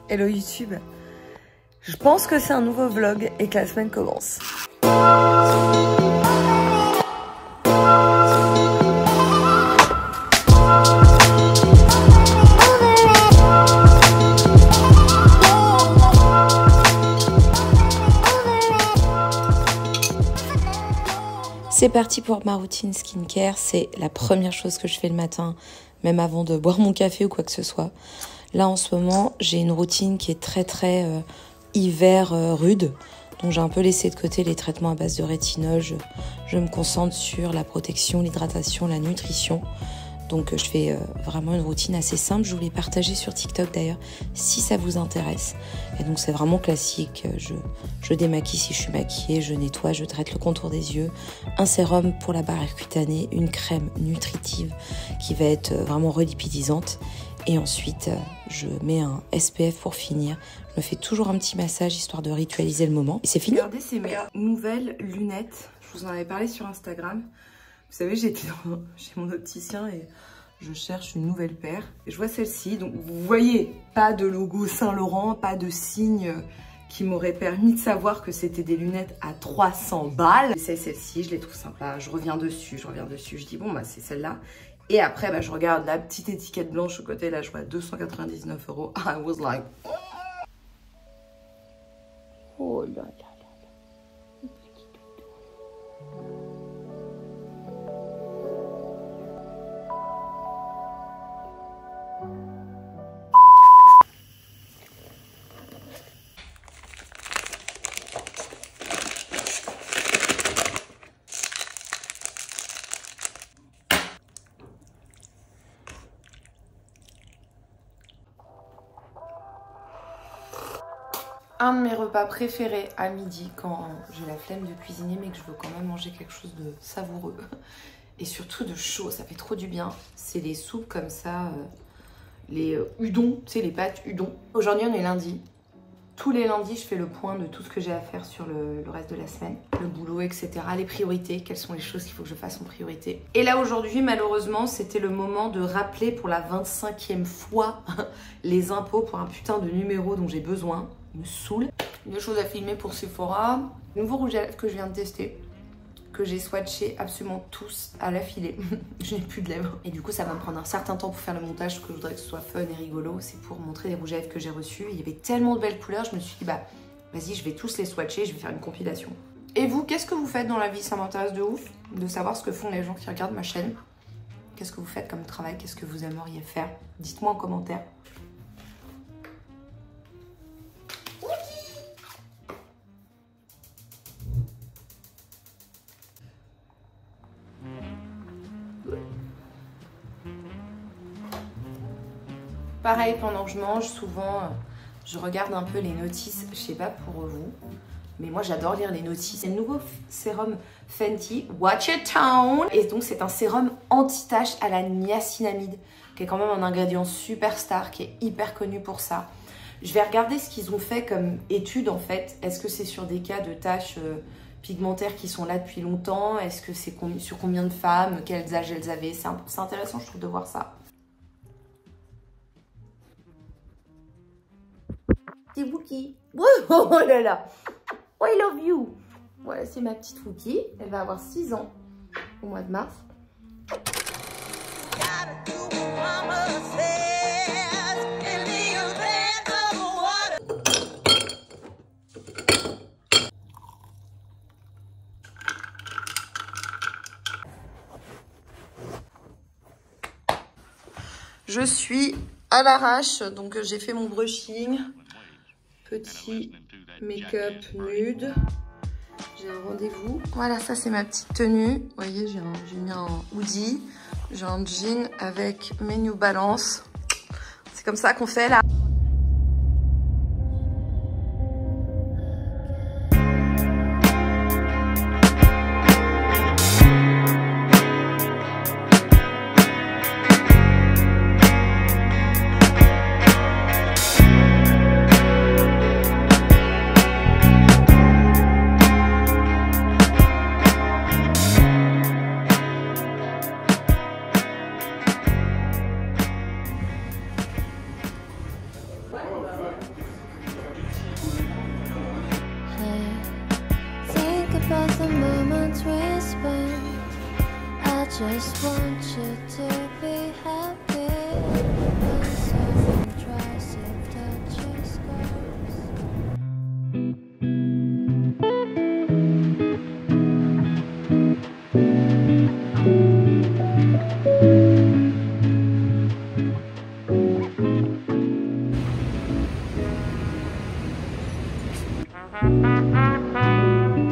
Hello YouTube. Je pense que c'est un nouveau vlog et que la semaine commence. C'est parti pour ma routine skincare. C'est la première chose que je fais le matin, même avant de boire mon café ou quoi que ce soit. Là, en ce moment, j'ai une routine qui est très hiver rude. Donc, j'ai un peu laissé de côté les traitements à base de rétinol. Je me concentre sur la protection, l'hydratation, la nutrition. Donc, je fais vraiment une routine assez simple. Je voulais partager sur TikTok d'ailleurs, si ça vous intéresse. Et donc, c'est vraiment classique. Je démaquille si je suis maquillée, je nettoie, je traite le contour des yeux. Un sérum pour la barrière cutanée, une crème nutritive qui va être vraiment relipidisante. Et ensuite, je mets un SPF pour finir. Je me fais toujours un petit massage histoire de ritualiser le moment. Et c'est fini. Regardez, c'est mes nouvelles lunettes. Je vous en avais parlé sur Instagram. Vous savez, j'étais chez mon opticien et je cherche une nouvelle paire. Et je vois celle-ci. Donc, vous voyez, pas de logo Saint-Laurent, pas de signe qui m'aurait permis de savoir que c'était des lunettes à 300 balles. C'est celle-ci, je les trouve sympa. Je reviens dessus. Je dis, bon, bah, c'est celle-là. Et après, bah, je regarde la petite étiquette blanche au côté. Là, je vois 299 €. I was like... Oh là là. Un de mes repas préférés à midi quand j'ai la flemme de cuisiner mais que je veux quand même manger quelque chose de savoureux et surtout de chaud, ça fait trop du bien. C'est les soupes comme ça, les udon, tu sais, les pâtes udon. Aujourd'hui on est lundi. Tous les lundis je fais le point de tout ce que j'ai à faire sur le reste de la semaine. Le boulot, etc. Les priorités, quelles sont les choses qu'il faut que je fasse en priorité. Et là aujourd'hui malheureusement c'était le moment de rappeler pour la 25e fois les impôts pour un putain de numéro dont j'ai besoin. Me saoule. Deux choses à filmer pour Sephora. Nouveau rouge à lèvres que je viens de tester, que j'ai swatché absolument tous à l'affilée. Je n'ai plus de lèvres. Et du coup, ça va me prendre un certain temps pour faire le montage, parce que je voudrais que ce soit fun et rigolo. C'est pour montrer les rouges à lèvres que j'ai reçus. Il y avait tellement de belles couleurs, je me suis dit, bah, vas-y, je vais tous les swatcher, je vais faire une compilation. Et vous, qu'est-ce que vous faites dans la vie? Ça m'intéresse de ouf de savoir ce que font les gens qui regardent ma chaîne. Qu'est-ce que vous faites comme travail? Qu'est-ce que vous aimeriez faire? Dites-moi en commentaire. Pareil, pendant que je mange, souvent, je regarde un peu les notices. Je sais pas pour vous, mais moi, j'adore lire les notices. C'est le nouveau sérum Fenty Watch It Town. Et donc, c'est un sérum anti-tache à la niacinamide, qui est quand même un ingrédient superstar, qui est hyper connu pour ça. Je vais regarder ce qu'ils ont fait comme étude, en fait. Est-ce que c'est sur des cas de taches pigmentaires qui sont là depuis longtemps? Est-ce que c'est sur combien de femmes? Quels âges elles avaient? C'est intéressant, je trouve, de voir ça. C'est Wookie. Oh là là. Oh, I love you. Voilà, c'est ma petite Wookie. Elle va avoir 6 ans au mois de mars. Je suis à l'arrache, donc j'ai fait mon brushing. Petit make-up nude. J'ai un rendez-vous. Voilà, ça c'est ma petite tenue. Vous voyez, j'ai mis un hoodie. J'ai un jean avec mes New Balance. C'est comme ça qu'on fait là. Think about the moments we spent. I just want you to be happy. When someone tries to touch your scars.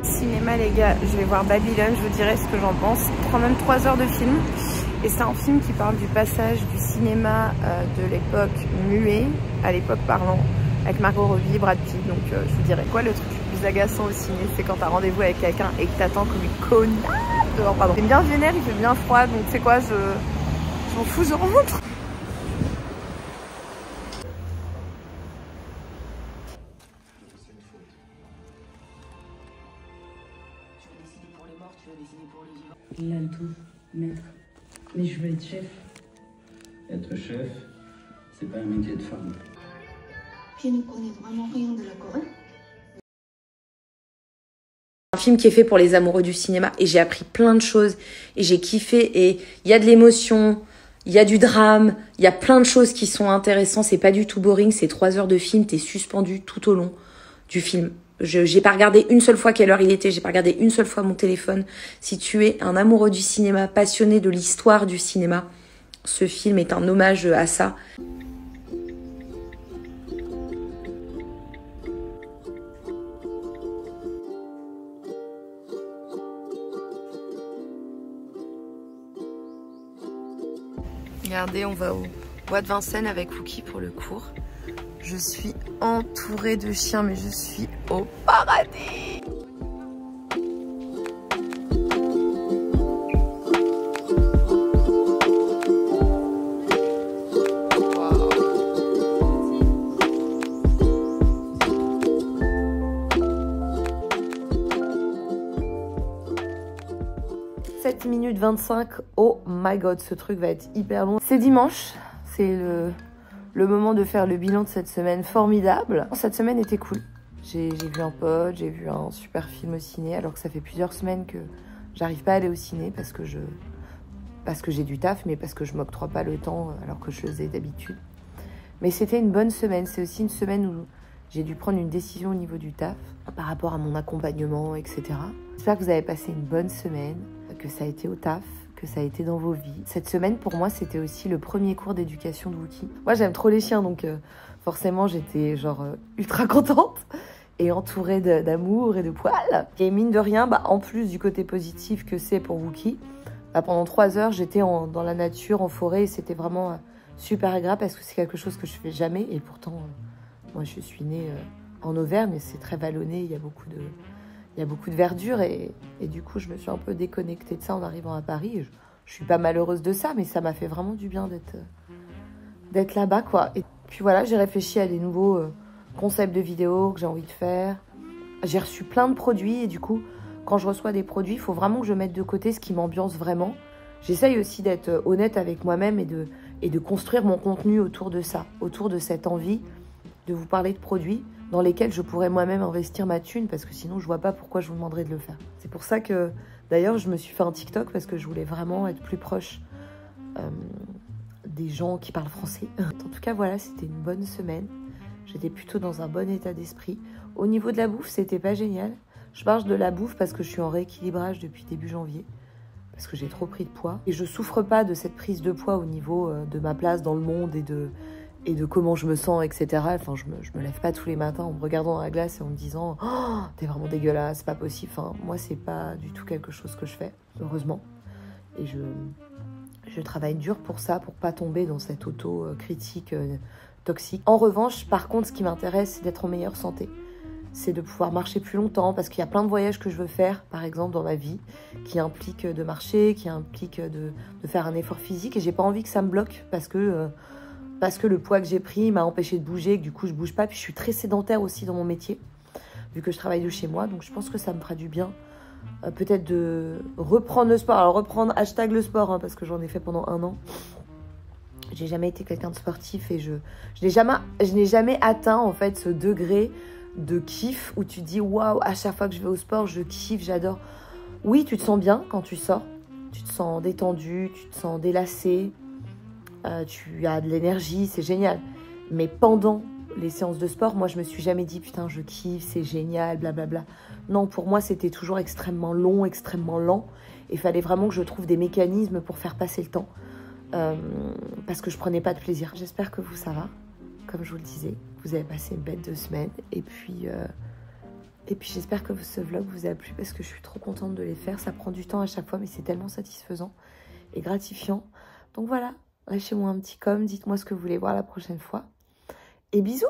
Cinéma les gars, je vais voir Babylone, je vous dirai ce que j'en pense. Il prend même 3 heures de film et c'est un film qui parle du passage du cinéma de l'époque muet à l'époque parlant, avec Margot Robbie, Brad Pitt. Donc je vous dirai quoi, le truc le plus agaçant au ciné, c'est quand t'as rendez-vous avec quelqu'un et que t'attends comme une connasse dehors, pardon. C'est bien vénère, il fait bien froid, donc c'est quoi, je m'en fous, je rentre. Il a le tout, maître. Mais je veux être chef. Être chef, c'est pas un métier de femme. Je ne connais vraiment rien de la Corée. Un film qui est fait pour les amoureux du cinéma et j'ai appris plein de choses et j'ai kiffé et il y a de l'émotion, il y a du drame, il y a plein de choses qui sont intéressantes, c'est pas du tout boring, c'est 3 heures de film, t'es suspendu tout au long du film. J'ai pas regardé une seule fois quelle heure il était, j'ai pas regardé une seule fois mon téléphone. Si tu es un amoureux du cinéma, passionné de l'histoire du cinéma, ce film est un hommage à ça. Regardez, on va au bois de Vincennes avec Wookie pour le cours. Je suis entourée de chiens, mais je suis au paradis. Wow. 7 minutes 25. Oh my god, ce truc va être hyper long. C'est dimanche, c'est le moment de faire le bilan de cette semaine formidable. Cette semaine était cool. J'ai vu un pote, j'ai vu un super film au ciné, alors que ça fait plusieurs semaines que j'arrive pas à aller au ciné parce que j'ai du taf, mais parce que je m'octroie pas le temps alors que je le faisais d'habitude. Mais c'était une bonne semaine. C'est aussi une semaine où j'ai dû prendre une décision au niveau du taf par rapport à mon accompagnement, etc. J'espère que vous avez passé une bonne semaine, que ça a été au taf, que ça a été dans vos vies. Cette semaine, pour moi, c'était aussi le premier cours d'éducation de Wookie. Moi, j'aime trop les chiens, donc forcément, j'étais genre ultra contente et entourée d'amour et de poils. Et mine de rien, en plus du côté positif que c'est pour Wookie, pendant 3 heures, j'étais dans la nature, en forêt, et c'était vraiment super agréable parce que c'est quelque chose que je fais jamais. Et pourtant, moi, je suis née en Auvergne, c'est très vallonné, il y a beaucoup de verdure et du coup, je me suis un peu déconnectée de ça en arrivant à Paris. Je suis pas malheureuse de ça, mais ça m'a fait vraiment du bien d'être là-bas, quoi. Et puis voilà, j'ai réfléchi à des nouveaux concepts de vidéos que j'ai envie de faire. J'ai reçu plein de produits et du coup, quand je reçois des produits, il faut vraiment que je mette de côté ce qui m'ambiance vraiment. J'essaye aussi d'être honnête avec moi-même et de construire mon contenu autour de ça, autour de cette envie de vous parler de produits dans lesquels je pourrais moi-même investir ma thune parce que sinon je vois pas pourquoi je vous demanderais de le faire. C'est pour ça que d'ailleurs je me suis fait un TikTok parce que je voulais vraiment être plus proche des gens qui parlent français. En tout cas voilà, c'était une bonne semaine. J'étais plutôt dans un bon état d'esprit. Au niveau de la bouffe, c'était pas génial. Je parle de la bouffe parce que je suis en rééquilibrage depuis début janvier. Parce que j'ai trop pris de poids. Et je souffre pas de cette prise de poids au niveau de ma place dans le monde et de comment je me sens, etc. Enfin, je me lève pas tous les matins en me regardant dans la glace et en me disant « Oh, t'es vraiment dégueulasse, c'est pas possible. » Enfin, moi, c'est pas du tout quelque chose que je fais, heureusement. Et je travaille dur pour ça, pour pas tomber dans cette auto-critique toxique. En revanche, par contre, ce qui m'intéresse, c'est d'être en meilleure santé. C'est de pouvoir marcher plus longtemps parce qu'il y a plein de voyages que je veux faire, par exemple, dans ma vie, qui impliquent de marcher, qui impliquent de faire un effort physique et j'ai pas envie que ça me bloque parce que le poids que j'ai pris m'a empêché de bouger, et que du coup je bouge pas, puis je suis très sédentaire aussi dans mon métier, vu que je travaille de chez moi, donc je pense que ça me fera du bien, peut-être de reprendre le sport, alors reprendre hashtag le sport, parce que j'en ai fait pendant 1 an, J'ai jamais été quelqu'un de sportif et je n'ai jamais atteint en fait ce degré de kiff où tu dis waouh, à chaque fois que je vais au sport, je kiffe, j'adore. Oui, tu te sens bien quand tu sors, tu te sens détendu, tu te sens délassé, tu as de l'énergie, c'est génial. Mais pendant les séances de sport, moi je me suis jamais dit putain je kiffe, c'est génial, blablabla. Non, pour moi c'était toujours extrêmement long, extrêmement lent. Et il fallait vraiment que je trouve des mécanismes pour faire passer le temps. Parce que je prenais pas de plaisir. J'espère que vous, ça va. Comme je vous le disais, vous avez passé une bête de semaine. Et puis j'espère que ce vlog vous a plu parce que je suis trop contente de les faire. Ça prend du temps à chaque fois, mais c'est tellement satisfaisant et gratifiant. Donc voilà, lâchez-moi un petit com, dites-moi ce que vous voulez voir la prochaine fois. Et bisous!